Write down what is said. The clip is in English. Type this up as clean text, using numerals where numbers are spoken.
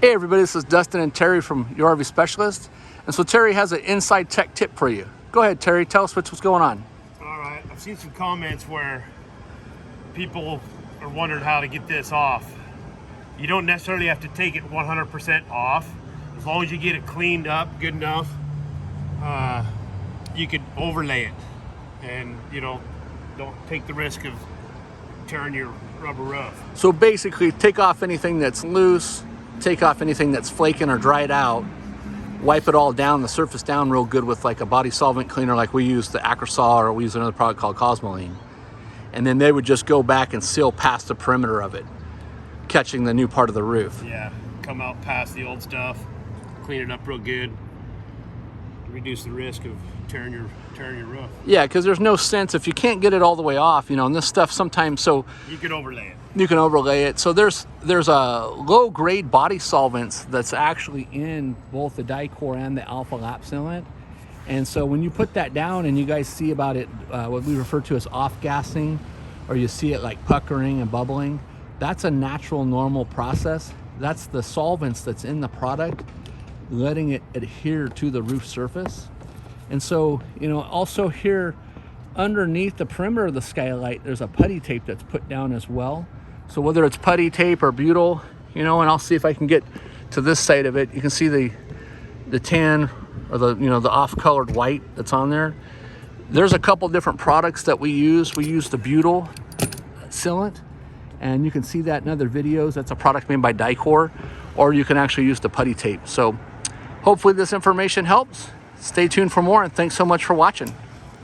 Hey everybody, this is Dustin and Terry from Your RV Specialist. And so Terry has an inside tech tip for you. Go ahead, Terry, tell us what's going on. All right, I've seen some comments where people are wondering how to get this off. You don't necessarily have to take it 100% off. As long as you get it cleaned up good enough, you could overlay it. And don't take the risk of tearing your rubber roof. So basically, take off anything that's loose, take off anything that's flaking or dried out, wipe it all down, the surface down real good with like a body solvent cleaner like we use the Acrosol, or we use another product called Cosmoline. And then they would just go back and seal past the perimeter of it, catching the new part of the roof. Yeah, come out past the old stuff, clean it up real good, reduce the risk of tearing your roof. Yeah, because there's no sense if you can't get it all the way off, and this stuff sometimes, so you can overlay it. You can overlay it. So there's a low grade body solvents that's actually in both the Dicor and the Alpha Lap Sealant. And so when you put that down and you guys see about it, what we refer to as off-gassing, or you see it like puckering and bubbling, that's a natural, normal process. That's the solvents that's in the product, letting it adhere to the roof surface. And so, also here underneath the perimeter of the skylight, there's a putty tape that's put down as well. So whether it's putty tape or butyl, and I'll see if I can get to this side of it. You can see the tan or the off-colored white that's on there. There's a couple different products that we use. We use the butyl sealant, and you can see that in other videos. That's a product made by Dicor, or you can actually use the putty tape. So hopefully this information helps. Stay tuned for more, and thanks so much for watching.